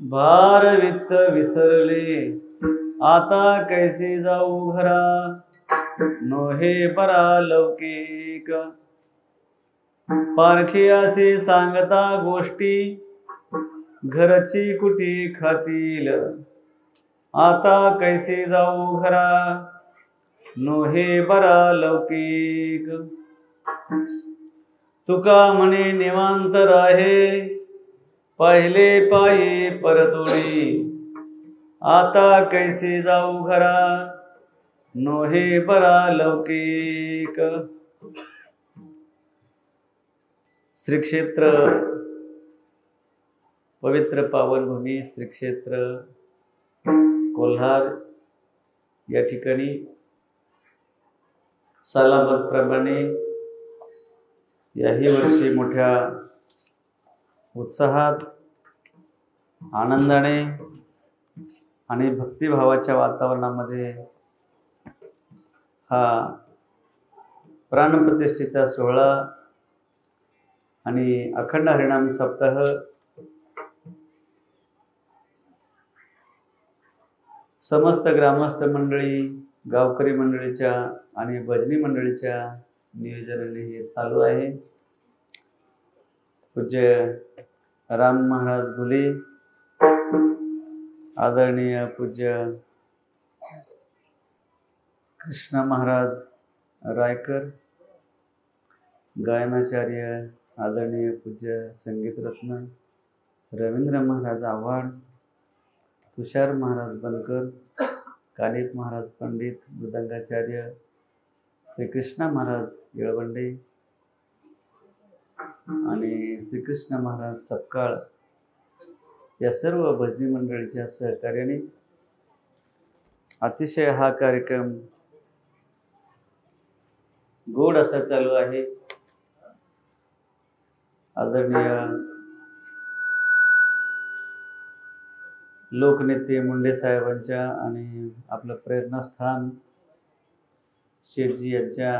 भार वित्त विसरले आता कैसे जाऊ घरा, नोहे परा लौकिक। पारखी असे सांगता गोष्टी, घरची कुटी खातील, आता कैसे जाऊ घरा, नोहे बरा लौकिक। तुका म्हणे निवांत राहे, पाहिले पायी परतोडी, आता कैसे जाऊ घरा, नोहे बरा लौकिक। श्री क्षेत्र पवित्र पावनभूमी श्री क्षेत्र कोल्हार या ठिकाणी सालाबादप्रमाणे याही वर्षी मोठ्या उत्साहात, आनंदाने आणि भक्तिभावाच्या वातावरणामध्ये हा प्राणप्रतिष्ठेचा सोहळा आणि अखंड हरिनाम सप्ताह समस्त ग्रामस्थ मंडळी, गावकरी मंडळीच्या आणि भजनी मंडळीच्या नियोजनाने हे चालू आहे। पूज्य राम महाराज घुले, आदरणीय पूज्य कृष्ण महाराज रायकर, गायनाचार्य आदरणीय पूज्य संगीत रत्न रवींद्र महाराज आव्हाड, तुषार महाराज बनकर, कानिप महाराज पंडित, मृदंगाचार्य श्रीकृष्ण महाराज येळवंडे आणि श्रीकृष्ण महाराज सपकाळ या सर्व भजनी मंडळीच्या सहकार्याने अतिशय हा कार्यक्रम गोड असा चालू आहे। आदरणीय लोकनेते मुंडे साहेबांच्या आणि आपलं प्रेरणास्थान शेठजी यांच्या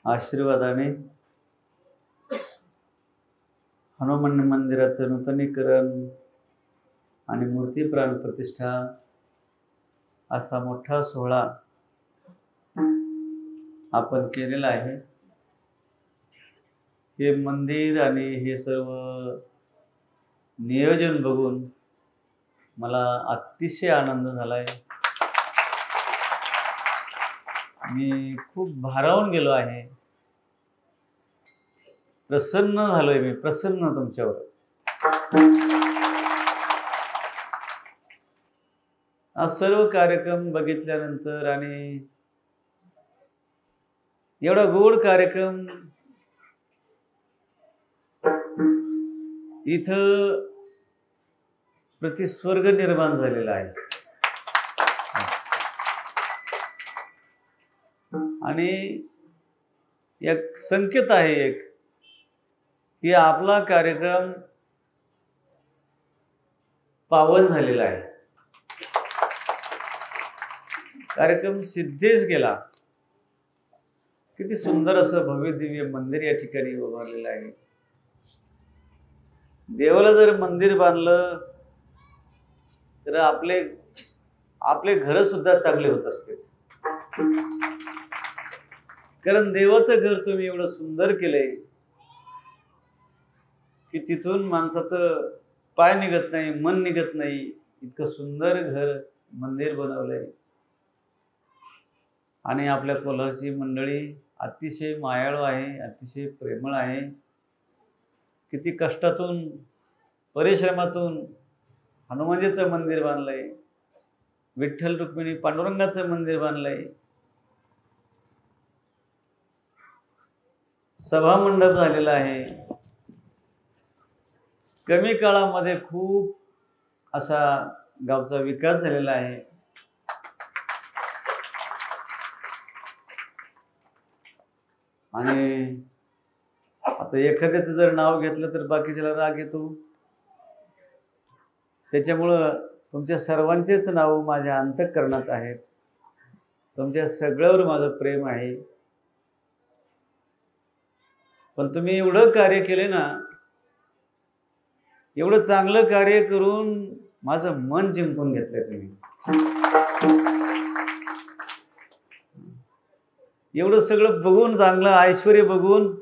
आशीर्वादाने हनुमान मंदिराचं नूतनीकरण आणि मूर्ती प्राण प्रतिष्ठा असा मोठा सोहळा आपण केलेला आहे। हे मंदिर आणि हे सर्व नियोजन बघून मला अतिशय आनंद झालाय। मी खूप भारावून गेलो आहे, प्रसन्न झालोय, मी प्रसन्न तुमच्यावर। हा सर्व कार्यक्रम बघितल्यानंतर आणि एवढा गोड कार्यक्रम इथं प्रतिस्वर्ग निर्माण झालेला आहे आणि एक संकेत आहे एक की आपला कार्यक्रम पावन झालेला आहे। कार्यक्रम सिद्धेच गेला। किती सुंदर असं भव्य दिव्य मंदिर या ठिकाणी उभारलेलं आहे। देवाला जर मंदिर बांधलं तर आपले घर सुद्धा चांगले होत असते, कारण देवाचं घर तुम्ही एवढं सुंदर केलंय की तिथून माणसाचं पाय निघत नाही, मन निघत नाही, इतकं सुंदर घर मंदिर बनवलंय। आणि आपल्या कोल्हारची मंडळी अतिशय मायाळू आहे, अतिशय प्रेमळ आहे। किती कष्टातून परिश्रमातून हनुमानजीचं मंदिर बांधलंय, विठ्ठल रुक्मिणी पांडुरंगाचं मंदिर बांधलंय, सभा मंडप झालेला आहे। कमी काळामध्ये खूप असा गावचा विकास झालेला आहे। आणि आता एखाद्याचं जर नाव घेतलं तर बाकीच्याला राग येतो, त्याच्यामुळं तुमच्या सर्वांचेच नाव माझ्या अंतःकरणात आहेत। तुमच्या सगळ्यावर माझं प्रेम आहे। पण तुम्ही एवढं कार्य केले ना, एवढं चांगलं कार्य करून माझं मन जिंकून घेतलंय तुम्ही. एवढं सगळं बघून, चांगलं ऐश्वर्य बघून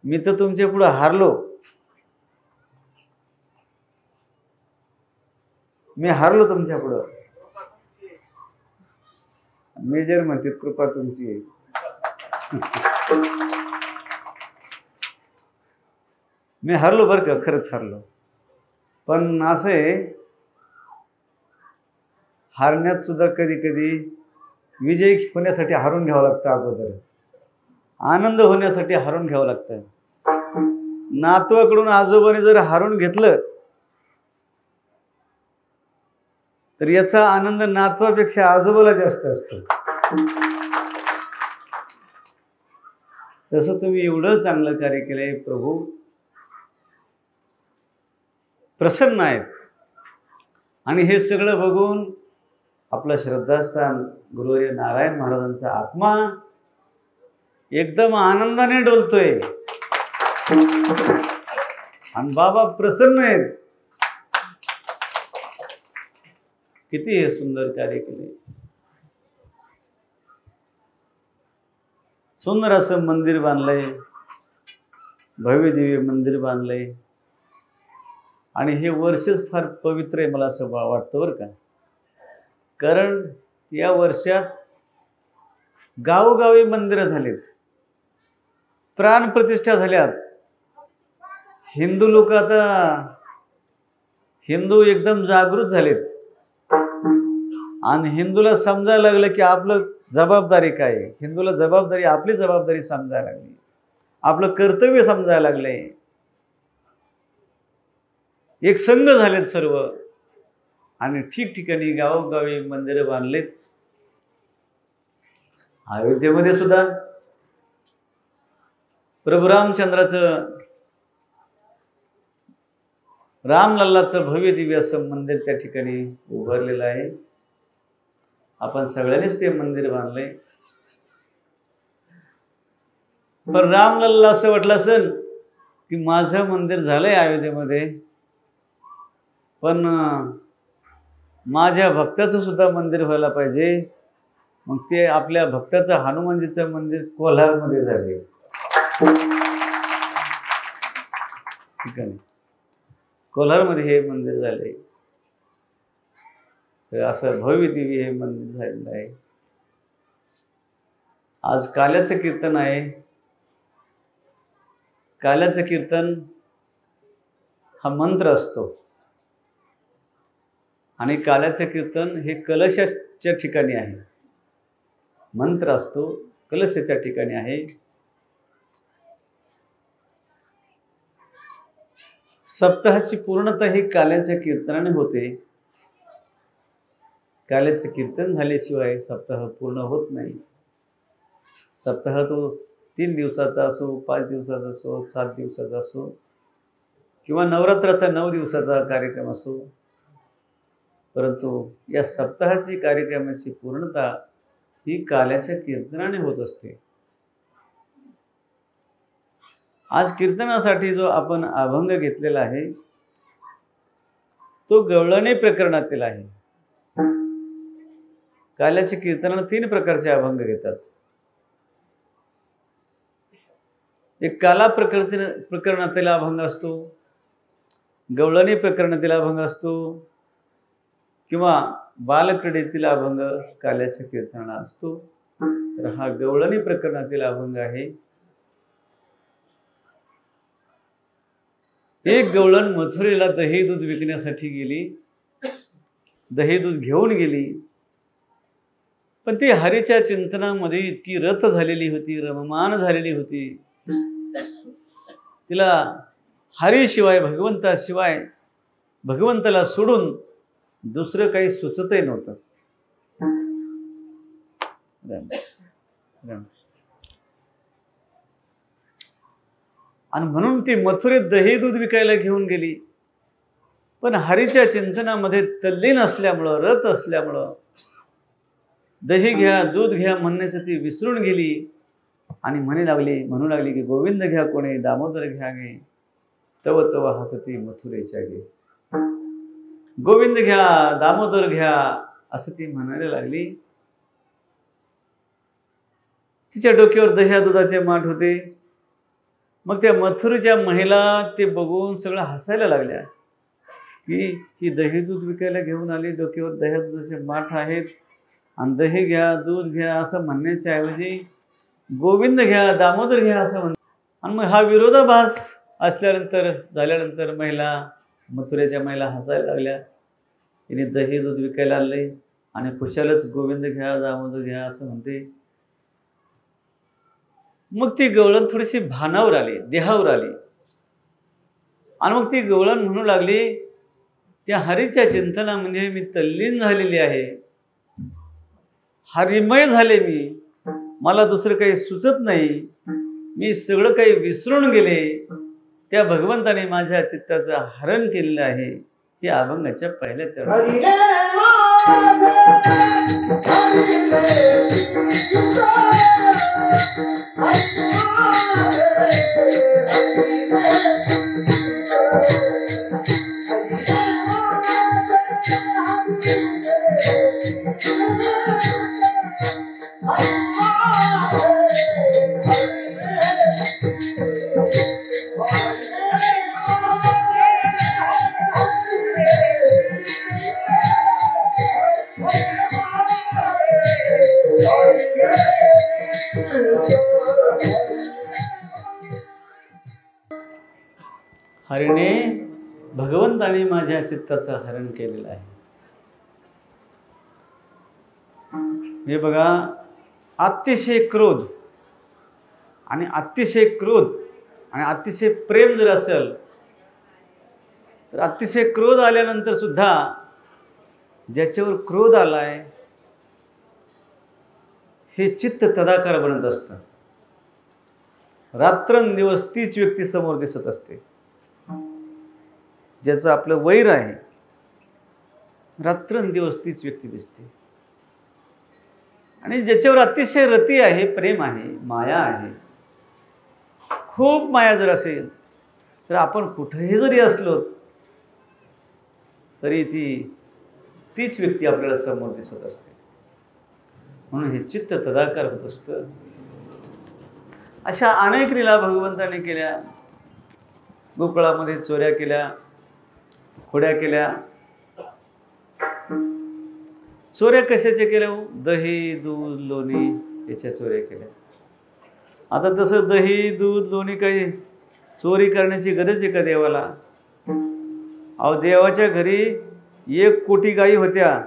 मी तर तुमच्या पुढे हारलो. मी हारलो तुमच्या पुढं. मेजर म्हणतात कृपा तुमची आहे. मी हारलो बरं का, खरंच हारलो. पण असं आहे, हारण्यात सुद्धा कधी कधी विजयी होण्यासाठी हारून घ्यावं लागतं. अगोदर आनंद होण्यासाठी हारून घ्यावं लागतं. नातवाकडून आजोबाने जर हारून घेतलं तर याचा आनंद नातवापेक्षा आजोबाला जास्त असतो. तसं तुम्ही एवढं चांगलं कार्य केलंय, प्रभू प्रसन्न आहेत. आणि हे सगळं बघून आपलं श्रद्धास्थान गुरुवर्य नारायण महाराजांचा आत्मा एकदम आनंदाने डोलतोय. आणि बाबा प्रसन्न आहेत. किती हे सुंदर कार्य केले. सुंदर असं मंदिर बांधलंय, भव्य दिव्य मंदिर बांधलंय. आणि हे वर्षच फार पवित्र आहे मला असं वाटतं बरं का. कारण या वर्षात गावोगावी मंदिरं झालीत, प्राणप्रतिष्ठा झाल्यात. हिंदू लोक आता हिंदू एकदम जागृत झालेत. आणि हिंदूला समजायला लागलं की आपलं जबाबदारी काय आहे. हिंदूला जबाबदारी, आपली जबाबदारी समजायला लागली, आपलं कर्तव्य समजायला लागले. एक संघ झालेत सर्व. आणि ठिकठिकाणी गावोगावी मंदिरं बांधलेत. अयोध्येमध्ये सुद्धा प्रभू रामचंद्राचं, रामलल्लाचं भव्य दिव्य असं मंदिर त्या ठिकाणी उभारलेलं आहे. आपण सगळ्यांनीच ते मंदिर बांधलंय. पण रामलल्ला असं वाटलं असेल की माझं मंदिर झालंय अयोध्येमध्ये, पण माझ्या भक्ताचं सुद्धा मंदिर व्हायला पाहिजे. मग ते आपल्या भक्ताचं हनुमानजीचं मंदिर कोल्हारमध्ये झाले. ठीक आहे, कोल्हारमध्ये हे मंदिर झाले. तर असं भव्य दिव्य हे मंदिर झालेलं आहे. आज काल्याचं कीर्तन आहे. काल्याचं कीर्तन हा मंत्र असतो. आणि काल्याचं कीर्तन हे कलशाच्या ठिकाणी आहे. मंत्र असतो, कलशाच्या ठिकाणी आहे. सप्ताहाची पूर्णता ही काल्याच्या कीर्तनाने होते. काल्याचं कीर्तन झाल्याशिवाय सप्ताह पूर्ण होत नाही. सप्ताह तो 3 दिवसाचा असो, 5 दिवसाचा असो, 7 दिवसाचा असो, किंवा नवरात्राचा 9 दिवसाचा कार्यक्रम असो, परंतु या सप्ताहाची कार्यक्रमाची पूर्णता ही काल्याच्या कीर्तनाने होत असते. आज कीर्तनासाठी जो आपण अभंग घेतलेला आहे तो गवळणी प्रकरणातील आहे. काल्याच्या कीर्तनाला 3 प्रकारचे अभंग घेतात. एक काला प्रकरणातील अभंग असतो, गवळणी प्रकरणातील अभंग असतो, किंवा बालक्रीडेतील अभंग काल्याच्या कीर्तनाला असतो. तर हा गवळणी प्रकरणातील अभंग आहे. एक गवळण मथुरेला दही दूध विकण्यासाठी गेली, दही दूध घेऊन गेली. पण ती हरीच्या चिंतनामध्ये इतकी रत झालेली होती, रममान झालेली होती, तिला हरीशिवाय, भगवंताशिवाय, भगवंताला सोडून दुसरं काही सुचतही नव्हतं. आणि म्हणून ती मथुरेत दही दूध विकायला घेऊन गेली. पण हरीच्या चिंतनामध्ये तल्लीन असल्यामुळं, रत असल्यामुळं दही घ्या, दूध घ्या म्हणण्याचं ती विसरून गेली. आणि म्हणू लागली की गोविंद घ्या कोणी, दामोदर घ्या गे. तव तव हसती मथुरेच्या गे. गोविंद घ्या, दामोदर घ्या असं ती म्हणायला लागली. तिच्या डोक्यावर दह्या दुधाचे माठ होते. मग त्या मथुरेच्या महिला ते बघून सगळं हसायला लागल्या की ही दही दूध विकायला घेऊन आली, डोक्यावर दह्या दुधाचे माठ आहेत आणि दही घ्या, दूध घ्या असं म्हणण्याच्या ऐवजी गोविंद घ्या, दामोदर घ्या असं म्हणतात. आणि मग हा विरोधाभास झाल्यानंतर मथुरेच्या महिला हसायला लागल्या. तिने दही दूध विकायला आणले आणि खुशालच गोविंद घ्या, दामोदर घ्या असं म्हणते. मग ती गवळण थोडीशी भानावर आली, देहावर आली आणि मग ती गवळण म्हणू लागली, त्या हरीच्या चिंतनामध्ये मी तल्लीन झालेली आहे, हरिमय झाले मी, मला दुसरं काही सुचत नाही, मी सगळं काही विसरून गेले. त्या भगवंताने माझ्या चित्ताचं हरण केलेलं आहे. हे अभंगाच्या पहिल्या चरणात. हरीने भगवंताने माझ्या चित्ताचं हरण केलेलं आहे. हे बघा, अतिशय क्रोध आणि अतिशय प्रेम जर असेल तर अतिशय क्रोध आल्यानंतर सुद्धा ज्याच्यावर क्रोध आलाय हे चित्त तदाकार बनत असतं. रात्रंदिवस तीच व्यक्ती समोर दिसत असते. ज्याचं आपलं वैर आहे, रात्रंदिवस तीच व्यक्ती दिसते. आणि ज्याच्यावर अतिशय रती आहे, प्रेम आहे, माया आहे, खूप माया जर असेल तर आपण कुठेही जरी असलो तरी तीच व्यक्ती आपल्याला समोर दिसत असते. म्हणून हे चित्त तदाकार होत असतं. अशा अनेक लीला भगवंताने केल्या. गोकुळामध्ये चोऱ्या केल्या, खोड्या केल्या. चोऱ्या कशाच्या केल्या? दही, दूध, लोणी याच्या चोऱ्या केल्या. आता तसं दही, दूध, लोणी काही चोरी करण्याची गरज आहे का देवाला? अहो, देवाच्या घरी 1 कोटी गायी होत्या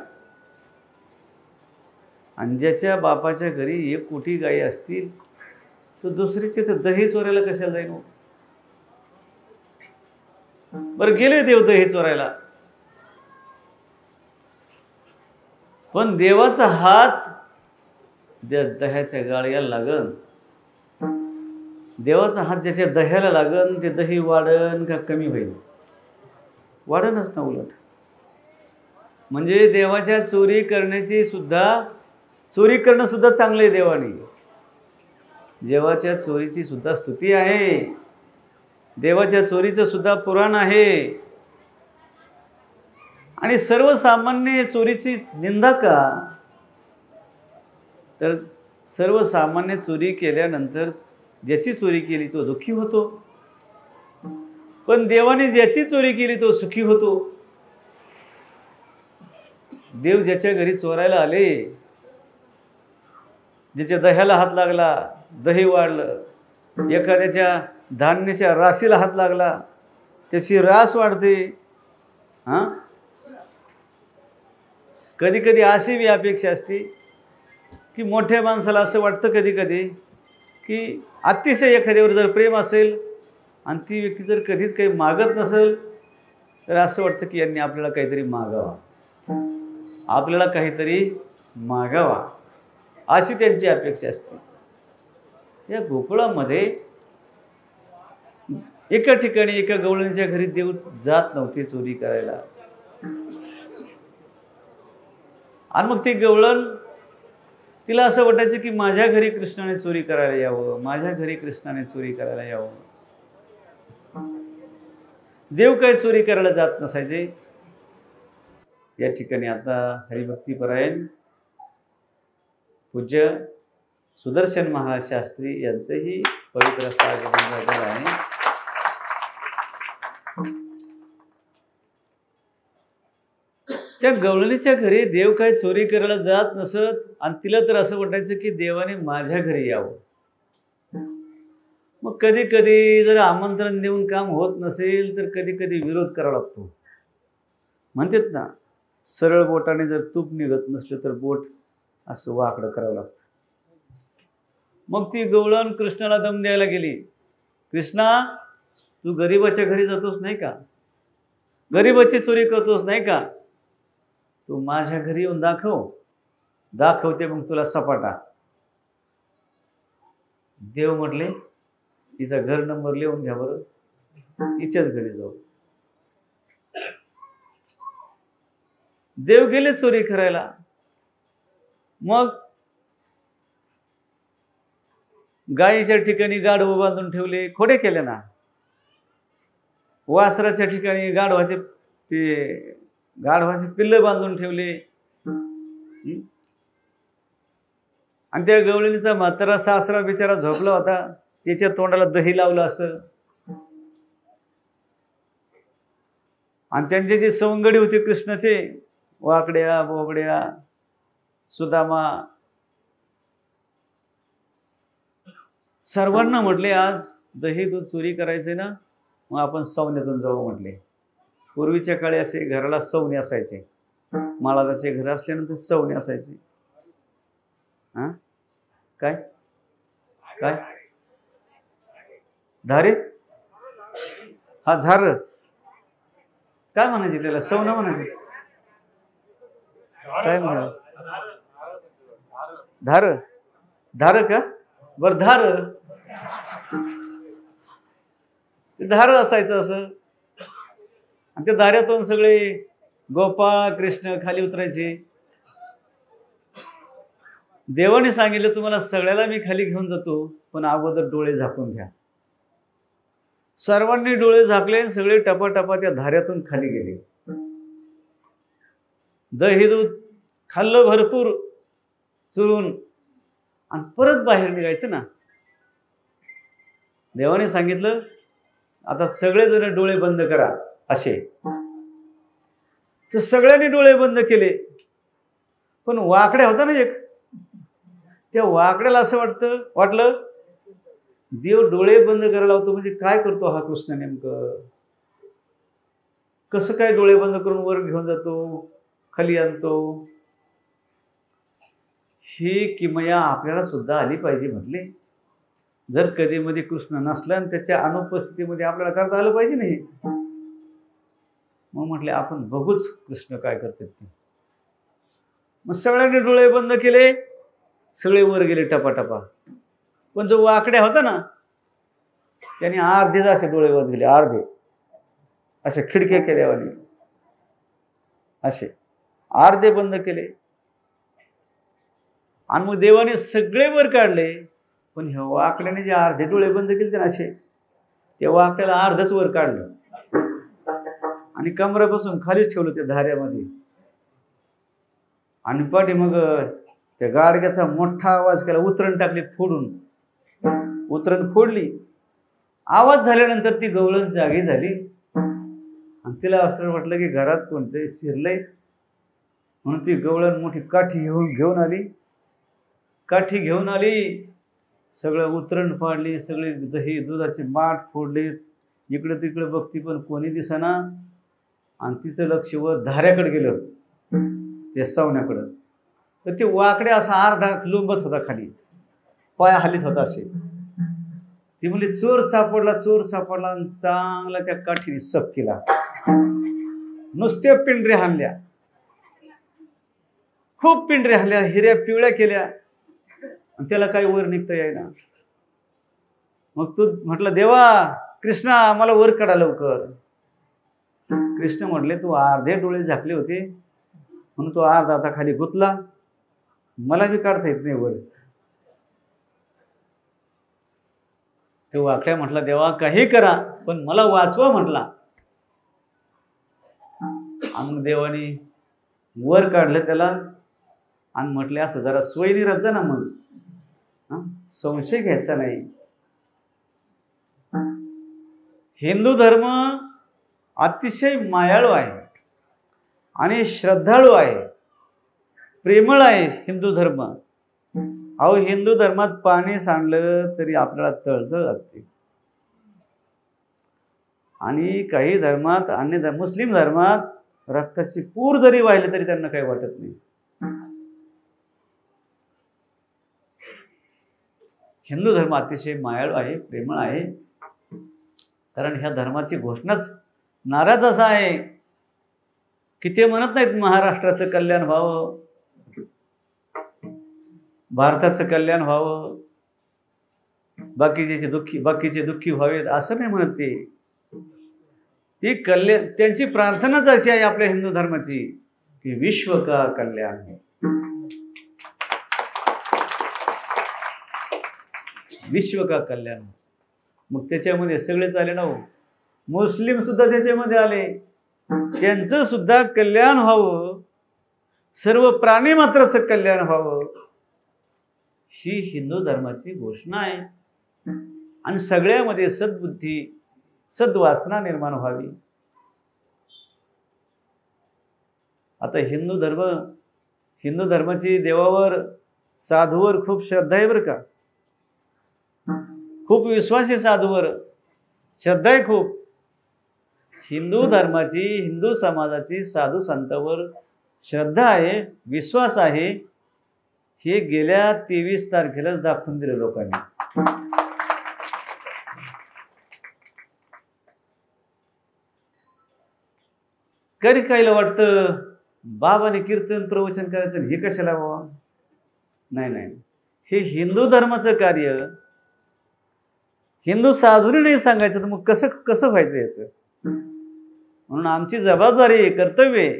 आणि ज्याच्या बापाच्या घरी 1 कोटी गायी असतील तो दुसरीचे तर दही चोरायला कशाला जाईल? बरं, गेले देव दही चोरायला, पण देवाचा हात त्या दह्याच्या गाळ्याला लागन, देवाचा हात ज्याच्या दह्याला लागन ते दही वाढन का कमी होईल? वाढनच ना उलट. म्हणजे देवाच्या चोरी करणं सुद्धा चांगलं आहे देवाने. देवाच्या चोरीची सुद्धा स्तुती आहे, देवाच्या चोरीचं सुद्धा पुराण आहे. आणि सर्वसामान्य चोरीची निंदा का? तर सर्वसामान्य चोरी केल्यानंतर ज्याची चोरी केली तो दुःखी होतो, पण देवाने ज्याची चोरी केली तो सुखी होतो. देव ज्याच्या घरी चोरायला आले, ज्याच्या दह्याला हात लागला, दही वाढलं, एखाद्याच्या धान्याच्या राशीला हात लागला, त्याची रास वाढते. कधी कधी अशी बी अपेक्षा असते की मोठ्या माणसाला असं वाटतं कधी कधी की अतिशय एखाद्यावर जर प्रेम असेल आणि ती व्यक्ती जर कधीच काही मागत नसेल तर असं वाटतं की यांनी आपल्याला काहीतरी मागावा, अशी त्यांची अपेक्षा असते. या गोकुळामध्ये एका ठिकाणी एका गवळणीच्या घरी देव जात नव्हते चोरी करायला. आणि मग ती गवळण, तिला असं वाटायचं की माझ्या घरी कृष्णाने चोरी करायला यावं, माझ्या घरी कृष्णाने चोरी करायला यावं. देव काही चोरी करायला जात नसायचे. या ठिकाणी आता हरिभक्तीपरायण पूज्य सुदर्शन महाराज शास्त्री यांचंही पवित्र असं आगमन झालेलं आहे. त्या गवळणीच्या घरी देव काही चोरी करायला जात नसत आणि तिला तर असं वाटायचं की देवाने माझ्या घरी यावं. मग कधी कधी जर आमंत्रण देऊन काम होत नसेल तर कधी कधी विरोध करावा लागतो. म्हणतात ना, सरळ बोटाने जर तूप निघत नसलं तर बोट असं वाकडं करावं लागतं. मग ती गवळण कृष्णाला दम द्यायला गेली. कृष्णा, तू गरीबाच्या घरी जातोस नाही का? गरीबाची चोरी करतोस नाही का? तू माझ्या घरी येऊन दाखवते मग तुला सपाटा. देव म्हटले, तिचा घर नंबर लिहून घ्या बरं, तिच्याच घरी जाऊ. देव गेले चोरी करायला. मग गायीच्या ठिकाणी गाढव बांधून ठेवले, खोडे केले ना. वासराच्या ठिकाणी गाढवाचे पिल्ल बांधून ठेवले. आणि त्या गवळणीचा म्हातारा सासरा बिचारा झोपला होता, त्याच्या तोंडाला दही लावलं असं. आणि त्यांचे जे सवंगडी होते कृष्णाचे, वाकड्या बोबड्या सुदामा, सर्वांना म्हटले आज दही दूध चोरी करायचे ना, मग आपण सवण्यातून जाऊ म्हटले. पूर्वीच्या काळी असे घराला सवणे असायचे. महाराजाचे घर असल्यानंतर सवणे असायचे. हा काय काय धारे, हा झार काय म्हणायचे त्याला? सवना म्हणायचे काय म्हणा? धार धार का? बर धार धार असायचं असं. आणि त्या दाऱ्यातून सगळे गोपाळ कृष्ण खाली उतरायचे. देवाने सांगितलं तुम्हाला सगळ्याला मी खाली घेऊन जातो, पण अगोदर डोळे झाकून घ्या. सर्वांनी डोळे झाकले, सगळे टपाटपा त्या धाऱ्यातून खाली गेले. दही दूध खाल्लं भरपूर चुरून आणि परत बाहेर निघायचं ना. देवाने सांगितलं आता सगळेजण डोळे बंद करा असे. तर सगळ्यांनी डोळे बंद केले, पण वाकड्या होता ना एक, त्या वाकड्याला असं वाटलं देव डोळे बंद करायला होतो म्हणजे काय करतो हा कृष्ण नेमकं? कसं काय डोळे बंद करून वर घेऊन जातो, खाली आणतो? ही किमया आपल्याला सुद्धा आली पाहिजे म्हटले. जर कधी मध्ये कृष्ण नसला आणि त्याच्या अनुपस्थितीमध्ये आपल्याला करता आलं पाहिजे नाही. मग म्हटले आपण बघूच कृष्ण काय करतात ते. मग सगळ्यांनी डोळे बंद केले, सगळे वर गेले टपाटपा. पण जो वाकड्या होता ना, त्याने अर्धे असे डोळे वर गेले, अर्धे असे खिडक्या केल्यावानी असे अर्धे बंद केले. आणि मग देवाने सगळे वर काढले, पण ह्या वाकड्याने जे अर्धे डोळे बंद केले ना असे, त्या वाकड्याला अर्धच वर काढलं आणि कमरापासून खालीच ठेवलं त्या धाऱ्यामध्ये. आणि पाठी मग त्या गाडग्याचा मोठा आवाज केला, उतरण टाकली फोडून. उतरण फोडली, आवाज झाल्यानंतर ती गवळण जागी झाली. आणि तिला असं वाटलं की घरात कोणतंही शिरलंय, म्हणून ती गवळण मोठी काठी घेऊन आली. सगळं उतरण फाडली, सगळे दही दुधाचे माठ फोडले. इकडे तिकडे बघती पण कोणी दिसेना. आणि तिचं लक्ष वर धाऱ्याकडे गेलं, त्या सवण्याकडं. तर ते वाकडे असा अर्धा लोंबत होता खाली, पाया हालीत होता असे. ती म्हणजे चोर सापडला आणि चांगला त्या काठीने सप केला. नुसत्या पिंढऱ्या हाणल्या, खूप पिंढऱ्या हाणल्या, हिऱ्या पिवळ्या केल्या, आणि त्याला काही वर निघता येईना. मग तू म्हटलं देवा कृष्णा मला वर काढा लवकर. कृष्ण म्हटले तू अर्धे डोळे झाकले होते म्हणून तो अर्धा आता खाली गुतला, मला बी काढता येत नाही वर. तो वाकड्या म्हटला देवा काही करा पण मला वाचवा म्हटला. आणि मग देवाने वर काढलं त्याला आणि म्हटले असं जरा सोयीने राहत जा ना, मग संशय घ्यायचा नाही. हिंदू धर्म अतिशय मायाळू आहे आणि श्रद्धाळू आहे, प्रेमळ आहे हिंदू धर्म. अहो, हिंदू धर्मात पाणी सांडलं तरी आपल्याला तळतळ लागते. आणि काही धर्मात, अन्य मुस्लिम धर्मात रक्ताची पूर जरी वाहिली तरी त्यांना काही वाटत नाही. हिंदू धर्म अतिशय मायाळू आहे, प्रेमळ आहे. कारण ह्या धर्माची घोषणाच, नाराज असा आहे की ते म्हणत नाहीत महाराष्ट्राचं कल्याण व्हावं, भारताचं कल्याण व्हावं, बाकीचे दुःखी व्हावेत, असं नाही म्हणत ते. ती कल्याण, त्यांची प्रार्थनाच अशी आहे आपल्या हिंदू धर्माची की विश्व का कल्याण हो, विश्व का कल्याण. मग त्याच्यामध्ये सगळेच आले ना हो, मुस्लिम सुद्धा त्याच्यामध्ये आले, त्यांचं सुद्धा कल्याण व्हावं, सर्व प्राणी मात्राचं कल्याण व्हावं, ही हिंदू धर्माची घोषणा आहे. आणि सगळ्यामध्ये सद्बुद्धी, सद्वासना निर्माण व्हावी. आता हिंदू धर्माची देवावर, साधूवर खूप श्रद्धा आहे बरं का, खूप विश्वास आहे साधूवर, श्रद्धा आहे खूप. हिंदू धर्माची, हिंदू समाजाची साधू संतांवर श्रद्धा आहे, विश्वास आहे. हे गेल्या 23 तारखेलाच दाखवून दिलं लोकांनी. कधी काहीला वाटतं बाबाने कीर्तन प्रवचन करायचं, हे कशाला बाबा? नाही, हे हिंदू धर्माचं कार्य हिंदू साधूने नाही सांगायचं तर मग कसं व्हायचं याचं? म्हणून आमची जबाबदारी आहे, कर्तव्य आहे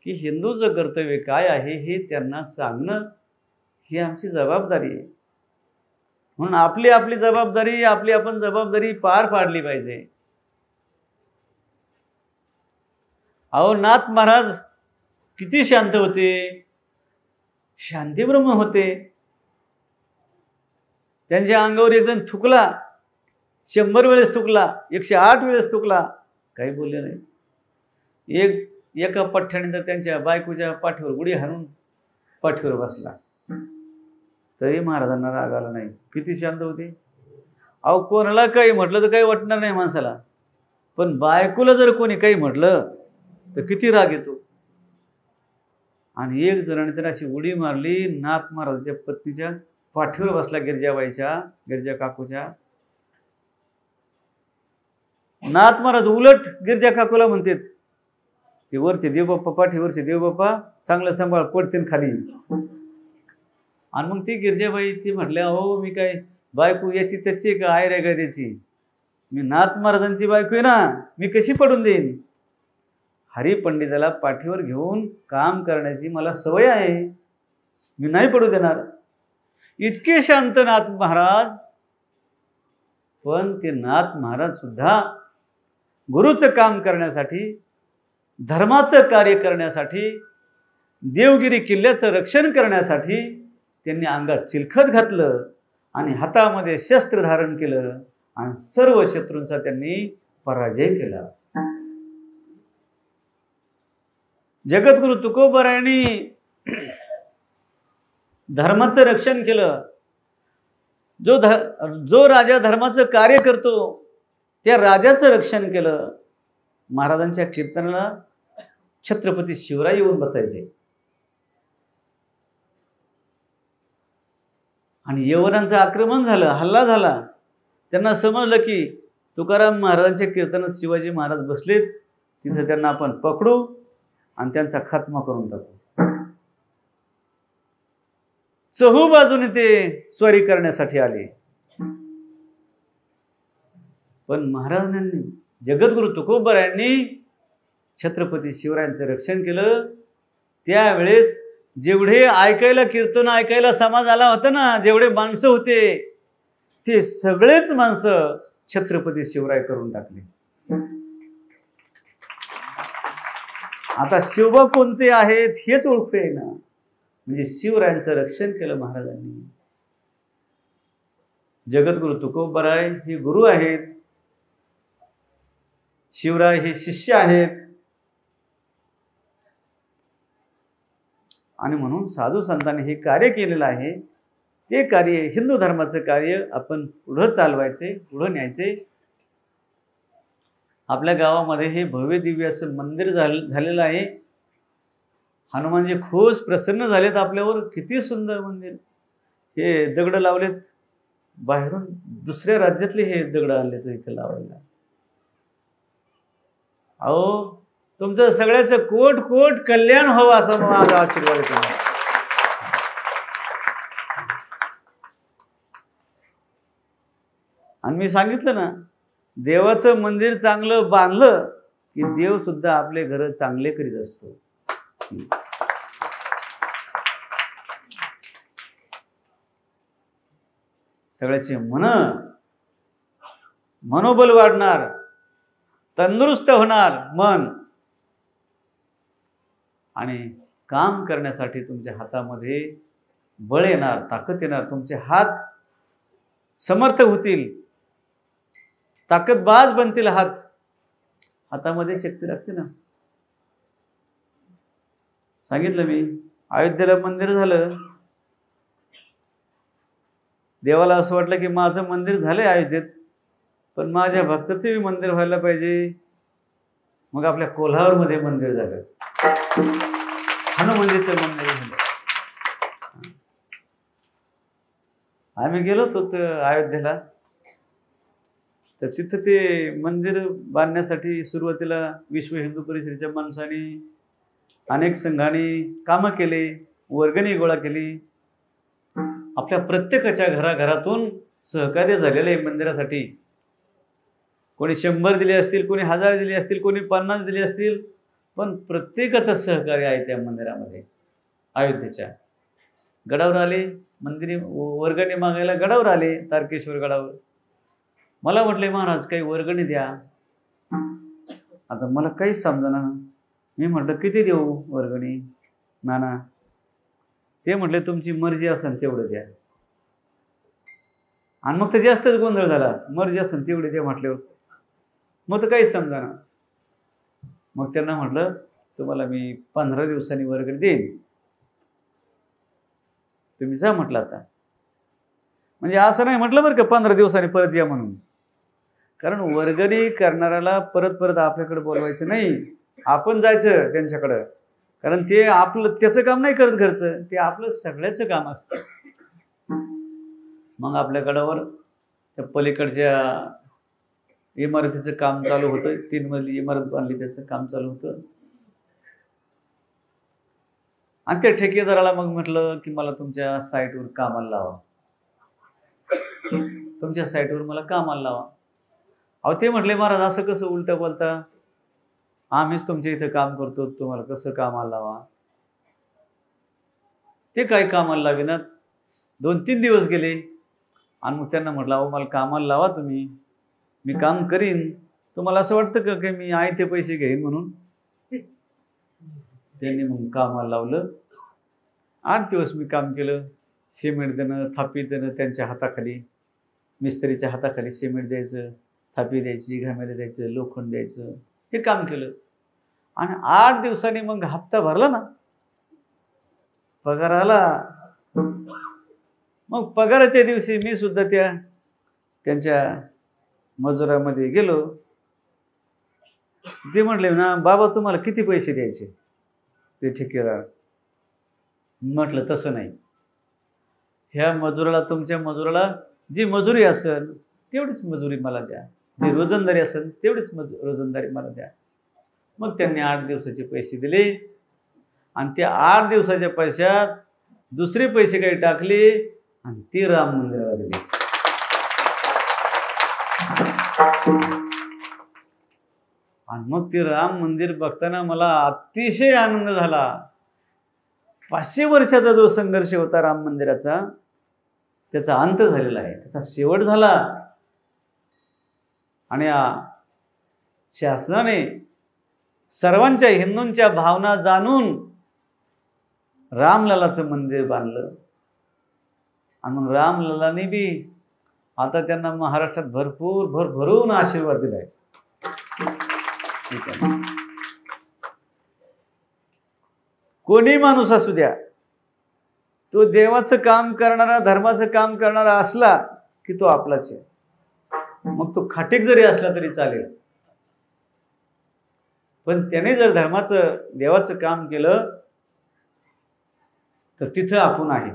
की हिंदूचं कर्तव्य काय आहे हे त्यांना सांगणं, ही आमची जबाबदारी आहे. म्हणून आपली जबाबदारी, आपण जबाबदारी पार पाडली पाहिजे. अहो, नाथ महाराज किती शांत होते, शांतीब्रह्म होते. त्यांच्या अंगावर एक जण थुकला, 100 वेळेस थुकला, 108 वेळेस थुकला, काही बोलले नाही. एका पठ्ठ्याने तर त्यांच्या बायकोच्या पाठीवर उडी हाणून पाठीवर बसला, तरी महाराजांना राग आला नाही. किती शांत होते. अहो, कोणाला काही म्हटलं तर काही वाटणार नाही माणसाला, पण बायकोला जर कोणी काही म्हटलं तर किती राग येतो. आणि एक जणाने तर अशी उडी मारली, नाथ महाराजांच्या पत्नीच्या पाठीवर बसला, गिरजा काकूच्या. नाथ महाराज उलट गिरजा काकूला म्हणतात, ते वरचे देवबाप्पा, पाठीवरचे देवबाप्पा चांगलं सांभाळ, पडतील खाली. आणि मग ती गिरजाबाई ती म्हटल्या, हो मी काय बायको याची त्याची का आय रे काय त्याची, मी नाथ महाराजांची बायको आहे ना, मी कशी पडून देईन? हरिपंडिताला पाठीवर घेऊन काम करण्याची मला सवय आहे, मी नाही पडू देणार. इतके शांत नाथ महाराज. पण ते नाथ महाराज सुद्धा गुरुचं काम करण्यासाठी, धर्माचं कार्य करण्यासाठी, देवगिरी किल्ल्याचं रक्षण करण्यासाठी त्यांनी अंगात चिलखत घातलं आणि हातामध्ये शस्त्र धारण केलं आणि सर्व शत्रूंचा त्यांनी पराजय केला. जगद्गुरु तुकोबारायांनी धर्माचं रक्षण केलं. जो राजा धर्माचं कार्य करतो त्या राजाचं रक्षण केलं. महाराजांच्या कीर्तनाला छत्रपती शिवराय येऊन बसायचे आणि यवनांचं आक्रमण झालं, हल्ला झाला. त्यांना समजलं की तुकाराम महाराजांच्या कीर्तनात शिवाजी महाराज बसलेत, तिथे त्यांना आपण पकडू आणि त्यांचा खात्मा करून टाकू. चहू बाजूने ते स्वारी करण्यासाठी आले. पण महाराजांनी, जगद्गुरु तुकोबारायांनी छत्रपती शिवरायांचं रक्षण केलं. त्यावेळेस जेवढे ऐकायला कीर्तन ऐकायला समाज आला होता ना, जेवढे माणसं होते ते सगळेच माणसं छत्रपती शिवराय करून टाकले. आता शिवबा कोणते आहेत हेच ओळखू येईना. म्हणजे शिवरायांचं रक्षण केलं महाराजांनी. जगद्गुरु तुकोबराय हे गुरु आहेत, शिवराय हे शिष्य आहेत. आणि म्हणून साधू संतांनी हे कार्य केलेलं आहे. ते कार्य, हिंदू धर्माचं कार्य आपण पुढं चालवायचे, पुढं न्यायचे. आपल्या गावामध्ये हे भव्य दिव्य असं मंदिर झालेलं आहे. हनुमानजी खुश प्रसन्न झालेत आपल्यावर. किती सुंदर मंदिर. हे दगड लावलेत, बाहेरून दुसऱ्या राज्यातले हे दगड आणले तर इथे लावायला. अहो, तुमचं सगळ्याचं कोट कोट कल्याण व्हावं असा माझा आशीर्वाद आहे तुम्हाला. आणि मी सांगितलं ना, देवाचं मंदिर चांगलं बांधलं की देव सुद्धा आपले घर चांगले करीत असतो. सगळ्याचे मनोबल वाढणार, तंदुरुस्त होणार मन, आणि काम करण्यासाठी तुमच्या हातामध्ये बळ येणार, ताकद येणार. तुमचे हात समर्थ होतील, ताकदबाज बनतील. हातामध्ये शक्ती लागते ना. सांगितलं मी, अयोध्येला मंदिर झालं. देवाला असं वाटलं की माझं मंदिर झालंय अयोध्येत, पण माझ्या भक्ताचे मंदिर व्हायला पाहिजे. मग आपल्या कोल्हापूरमध्ये मंदिर झालं, हनुमंदिरचं मंदिर झालं. आम्ही गेलो होतो अयोध्येला, तर तिथं ते मंदिर बांधण्यासाठी सुरुवातीला विश्व हिंदू परिषदेच्या माणसांनी, अनेक संघांनी कामं केले, वर्गणी गोळा केली. आपल्या प्रत्येकाच्या घराघरातून सहकार्य झालेलं आहे मंदिरासाठी. कोणी 100 दिले असतील, कोणी 1000 दिले असतील, कोणी 50 दिले असतील, पण प्रत्येकाचं सहकार्य आहे त्या मंदिरामध्ये. अयोध्येच्या गडावर आले, मंदिर वर्गणी मागायला गडावर आले, तारकेश्वर गडावर. मला म्हटले, महाराज काही वर्गणी द्या. आता मला काहीच समजेना. मी म्हटलं, किती देऊ वर्गणी नाना? ते म्हटले, तुमची मर्जी असेल तेवढं द्या. आणि मग तर जास्तच गोंधळ झाला. मर्जी असेल तेवढे द्या म्हटल्यावर मग तर काहीच समजेना. मग त्यांना म्हटलं, तुम्हाला मी 15 दिवसांनी वर्गणी देईन, तुम्ही जा म्हटलं. आता म्हणजे असं नाही म्हटलं बरं का 15 दिवसांनी परत या म्हणून. कारण वर्गणी करणाऱ्याला परत परत आपल्याकडे बोलवायचं नाही, आपण जायचं त्यांच्याकडं. कारण ते आपलं त्याचं काम नाही करत घरचं, ते आपलं सगळ्याचं काम असतं. मग आपल्या गडावर त्या पलीकडच्या इमारतीचं काम चालू होतं. 3 मजली इमारत बांधली, त्याचं काम चालू होतं. आणि त्या ठेकेदाराला मग म्हटलं की मला तुमच्या साईटवर कामाला लावा, तुमच्या साईटवर मला कामाला लावा. अहो ते म्हटले, महाराज असं कसं उलटं बोलता? आम्हीच तुमच्या इथं काम करतो, तुम्हाला कसं कामाला लावा? ते काय कामाला लाविनात. 2-3 दिवस गेले. आणि मग त्यांना म्हटलं, अहो मला कामाला लावा तुम्ही, मी काम करीन. तुम्हाला असं वाटतं का की मी आहे ते पैसे घेईन म्हणून? त्यांनी मग कामाला लावलं. 8 दिवस मी काम केलं. सिमेंट देणं, थापी देणं त्यांच्या हाताखाली, मिस्त्रीच्या हाताखाली सिमेंट द्यायचं, थापी द्यायची, घामेले द्यायचं, लोखंड द्यायचं, हे काम केलं. आणि 8 दिवसांनी मग हप्ता भरला ना, पगार आला. मग पगाराच्या दिवशी मी सुद्धा त्यांच्या मजुरामध्ये गेलो. ते म्हटले ना, बाबा तुम्हाला किती पैसे द्यायचे? ते ठेकेदार म्हटलं, तसं नाही, ह्या मजुराला, तुमच्या मजुराला जी मजुरी असेल तेवढीच मजुरी मला द्या, जी रोजंदारी असेल तेवढीच रोजंदारी मला द्या. मग त्यांनी 8 दिवसाचे पैसे दिले. आणि त्या 8 दिवसाच्या पैशात दुसरे पैसे काही टाकले आणि ते राम मंदिराला दिले. आणि मग ते राम मंदिर बघताना मला अतिशय आनंद झाला. 500 वर्षाचा जो संघर्ष होता राम मंदिराचा, त्याचा अंत झालेला आहे, त्याचा शेवट झाला. आणि शासनाने सर्वांच्या हिंदूंच्या भावना जाणून रामललाचं मंदिर बांधलं आणि मग रामललाने बी आता त्यांना महाराष्ट्रात भरभरून आशीर्वाद दिलाय. कोणी माणूस असू द्या, तो देवाचं काम करणारा, धर्माचं काम करणारा असला की तो आपलाच आहे. मग तो खाटीक जरी असला तरी चालेल, पण त्याने जर धर्माचं, देवाचं काम केलं तर तिथं आपण आहे.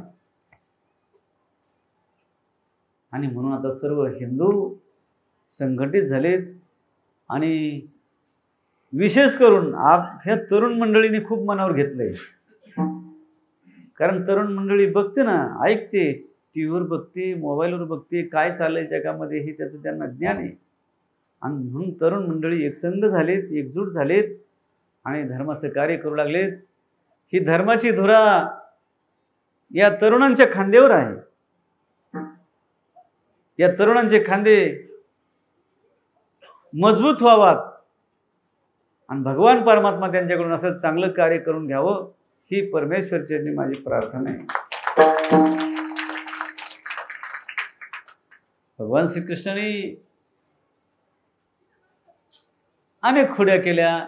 आणि म्हणून आता सर्व हिंदू संघटित झालेत आणि विशेष करून ह्या तरुण मंडळीने खूप मनावर घेतलंय. कारण तरुण मंडळी बघते ना, ऐकते, टीव्हीवर बघते, मोबाईलवर बघते, काय चाललंय जगामध्ये हे त्याचं त्यांना ज्ञान आहे. आणि म्हणून तरुण मंडळी एकसंध झालेत, एकजूट झालेत आणि धर्माचं कार्य करू लागलेत. ही धर्माची धुरा या तरुणांच्या खांद्यावर आहे. या तरुणांचे खांदे मजबूत व्हावात आणि भगवान परमात्मा त्यांच्याकडून असं चांगलं कार्य करून घ्यावं, ही परमेश्वरचरणी माझी प्रार्थना आहे. भगवान श्रीकृष्णाने अनेक खोड्या केल्या,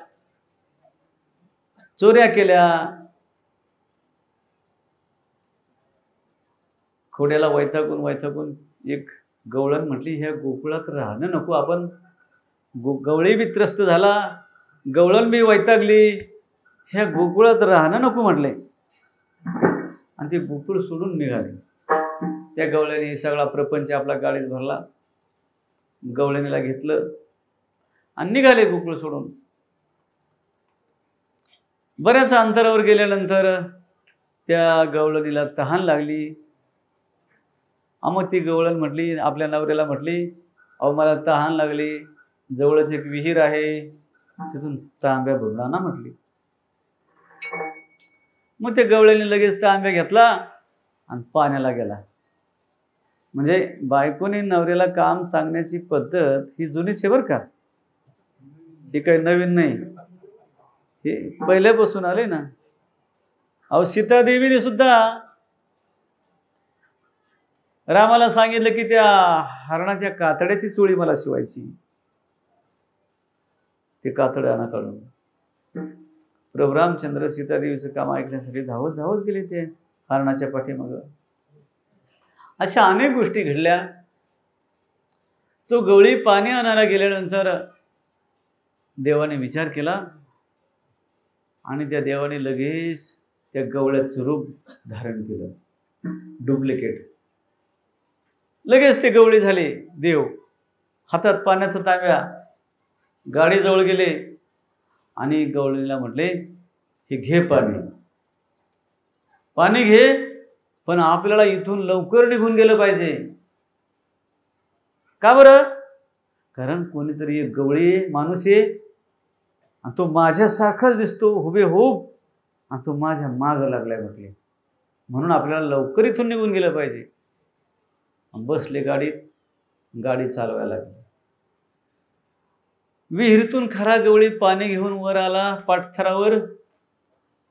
चोऱ्या केल्या. खोड्याला वैतागून एक गवळण म्हटली, ह्या गोकुळात राहणं नको आपण. गवळी बी त्रस्त झाला, गवळण बी वैतागली, ह्या गोकुळात राहणं नको म्हटले आणि ते गोकुळ सोडून निघाले. त्या गवळ्याने सगळा प्रपंच आपला गाडीत भरला, गवळणीला घेतलं आणि निघाले गोकुळ सोडून. बऱ्याच अंतरावर गेल्यानंतर त्या गवळणीला तहान लागली. मग ती गवळण म्हटली, आपल्या नवऱ्याला म्हटली, अहो मला तहान लागली, जवळच एक विहीर आहे, तिथून तांब्या भरला ना म्हटली. मग त्या गवळ्याने लगेच तांब्या घेतला आणि पाण्याला गेला. म्हणजे बायकोने नवऱ्याला काम सांगण्याची पद्धत ही जुनीच आहे बरं का, ही काही नवीन नाही, हे पहिल्यापासून आले ना. अहो सीतादेवीने सुद्धा रामाला सांगितलं की त्या हरणाच्या कातड्याची चोळी मला शिवायची. ते कातडं आणा काढून. प्रभू रामचंद्र सीतादेवीचं काम ऐकण्यासाठी धावत धावत गेले ते हरणाच्या पाठीमागं. अशा अनेक गोष्टी घडल्या. तो गवळी पाणी आणायला गेल्यानंतर देवाने विचार केला आणि त्या देवाने लगेच त्या गवळ्याचं रूप धारण केलं, डुप्लिकेट. लगेच ते गवळी झाले देव. हातात पाण्याचा तांब्या, गाडीजवळ गेले आणि गवळीला म्हटले, हे घे पाणी, पाणी घे, पण आपल्याला इथून लवकर निघून गेलं पाहिजे. का बरं? कारण कोणीतरी एक गवळी माणूस आहे आणि तो माझ्यासारखाच दिसतो हुबेहूब आणि तो माझ्या मागं लागलाय म्हटले, म्हणून आपल्याला लवकर इथून निघून गेलं पाहिजे. बसले गाडीत, गाडी चालवायला लागली. विहिरीतून खरा गवळी पाणी घेऊन वर आला पाठथरावर,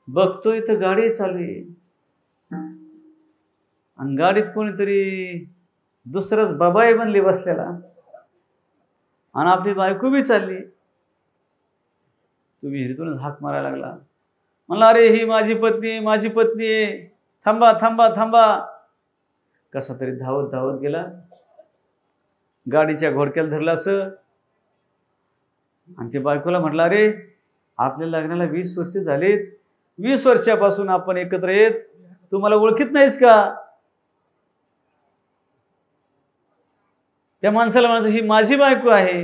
बघतोय तर गाडी चालू आहे आणि गाडीत कोणीतरी दुसराच बाबाई बनली बसलेला आणि आपली बायको बी चालली. तो विहिरीतूनच हाक मारायला लागला, म्हणला, अरे ही माझी पत्नी, माझी पत्नी आहे, थांबा थांबा थांबा. कसा तरी धावत धावत गेला, गाडीच्या घोडक्याला धरला असं आणि ते बायकोला म्हटलं, अरे आपल्या लग्नाला 20 वर्ष झालीत, 20 वर्षापासून आपण एकत्र येत, तू मला ओळखीत नाहीस का? त्या माणसाला म्हणायचं, ही माझी बायको आहे.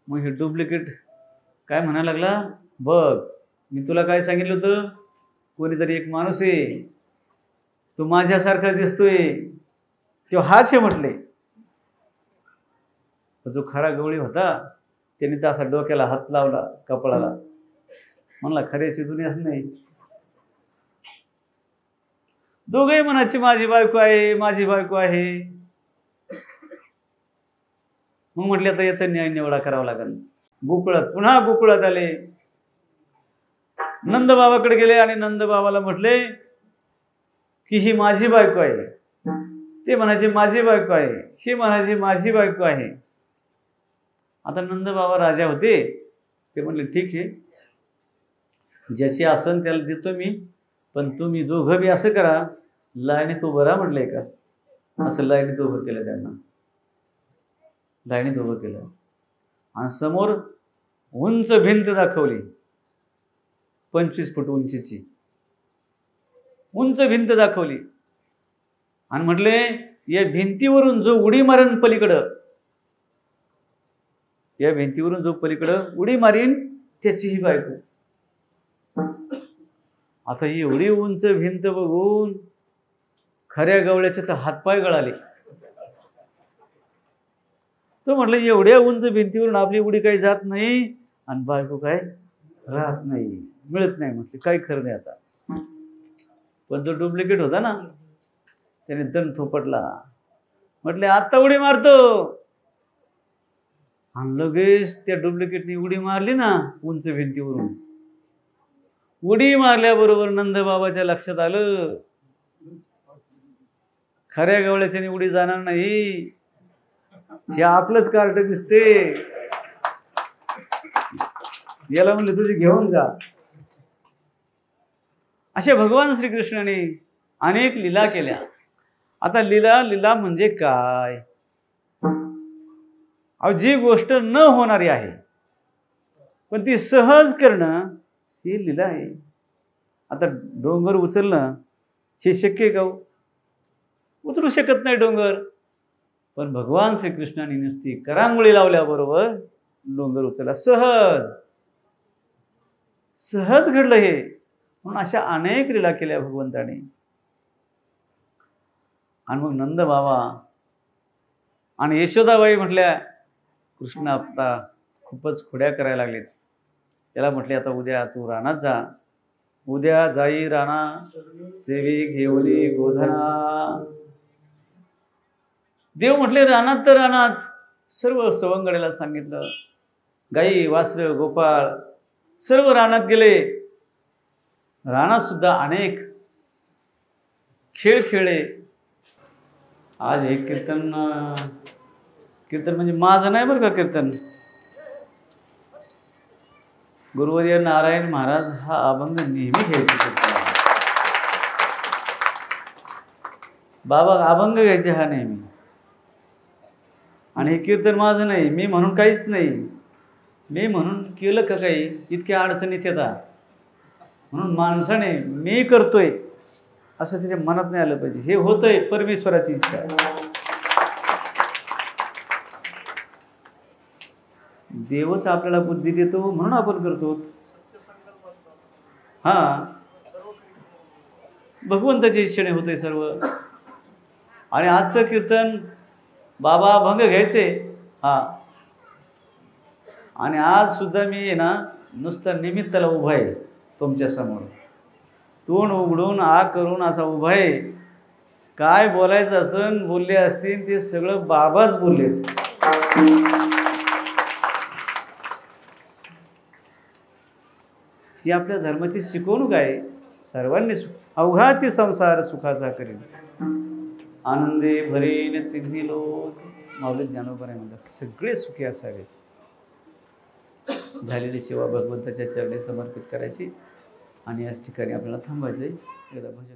मग हे डुप्लिकेट काय म्हणायला लागला, बघ मी तुला काय सांगितलं होतं, कोणीतरी एक माणूस आहे, तो माझ्यासारखा दिसतोय, तो हाच आहे म्हटले. जो खरा गवळी होता त्याने तर असा डोक्याला हात लावला, कपाळाला, म्हणला, खऱ्याची दुनियाच नाही. दोघेही म्हणायची माझी बायको आहे, माझी बायको आहे. मग म्हटले आता याचा न्याय निवडा करावा लागेल. गोकुळात, पुन्हा गोकुळात आले. नंदबाबाकडे गेले आणि नंदबाबाला म्हटले की ही माझी बायको आहे. ते म्हणायचे माझी बायको आहे, हे म्हणायचे माझी बायको आहे. आता नंदबाबा राजा होते. ते म्हणले ठीक आहे, ज्याची आसन त्याला देतो मी, पण तुम्ही दोघं बी असं करा, लाईनीत उभं राहा म्हटलंय का. असं लाईनीत उभं केलं त्यांना, लाईनीत उभं केलं आणि समोर उंच भिंत दाखवली, 25 फूट उंचीची उंच भिंत दाखवली आणि म्हटले या भिंतीवरून जो उडी मारेन पलीकडं, या भिंतीवरून जो पलीकडं उडी मारीन त्याची ही बायको. आता ही एवढी उंच भिंत बघून खऱ्या गवळ्याचे तर हातपाय गळाले. तो म्हटलं एवढ्या उंच भिंतीवरून आपली उडी काही जात नाही आणि बायको काय राहत नाही, मिळत नाही. म्हटले काही खरं नाही आता. पण जो डुप्लिकेट होता ना त्याने दण थोपटला. म्हटले आता उडी मारतो आणि लगेच त्या डुप्लिकेटने उडी मारली ना उंच भिंतीवरून. उडी मारल्याबरोबर नंदबाबाच्या लक्षात आलं खऱ्या गवळ्याच्याने उडी जाणार नाही, हे आपलंच कार्ट दिसते. याला म्हणले तुझी घेऊन जा. अशा भगवान श्रीकृष्णाने अनेक लीला केल्या. आता लीला म्हणजे काय. जी गोष्ट न होणारी आहे पण ती सहज करणं ही लीला आहे. आता डोंगर उचलणं हे शक्य आहे का? उतरू शकत नाही डोंगर. पण भगवान श्रीकृष्णाने नुसती करांगोळी लावल्याबरोबर डोंगर उचलला. सहज सहज घडलं हे. म्हणून अशा अनेक लीला केल्या भगवंताने. आणि मग नंद बाबा आणि यशोदाबाई म्हटल्या कृष्ण आता खूपच खोड्या करायला लागलेत. त्याला म्हटले आता उद्या तू रानात जा. उद्या जाई राणा सेवी घेवली गोधना. देव म्हटले रानात तर रानात. सर्व सवंगड्याला सांगितलं. गाई वासर गोपाळ सर्व रानात गेले. रानात सुद्धा अनेक खेळ खेळले. आज हे कीर्तन म्हणजे माझं नाही बरं का. कीर्तन गुरुवर्य नारायण महाराज हा अभंग नेहमी घ्यायचे. बाबा अभंग घ्यायचे हा नेहमी. आणि हे कीर्तन माझं नाही, मी म्हणून काहीच नाही. मी म्हणून केलं का काही इतक्या अडचणीत येतात म्हणून माणसाने मी करतोय असं त्याच्या मनात नाही आलं पाहिजे. हे होतंय परमेश्वराची इच्छा. देवच आपल्याला बुद्धी देतो म्हणून आपण करतो. हा भगवंताच्या इच्छेने होतंय सर्व. आणि आजचं कीर्तन बाबा अभंग घ्यायचे. हा आणि आज सुद्धा मी आहे ना नुसतं निमित्ताला उभा आहे तुमच्या समोर. तोंड उघडून आ करून असा उभा आहे. काय बोलायचं असन बोलले असतील ते सगळं बाबाच बोललेत. ही आपल्या धर्माची शिकवणूक आहे. सर्वांनी अवघाची संसार सुखाचा करीन आनंदे भरेन तिन्ही लोक. माऊली ज्ञानोबा म्हणतात सगळे सुखी असावेत. झालेली सेवा भगवंताच्या चरणी समर्पित करायची आणि याच ठिकाणी आपल्याला थांबायचं आहे. एकदा भजन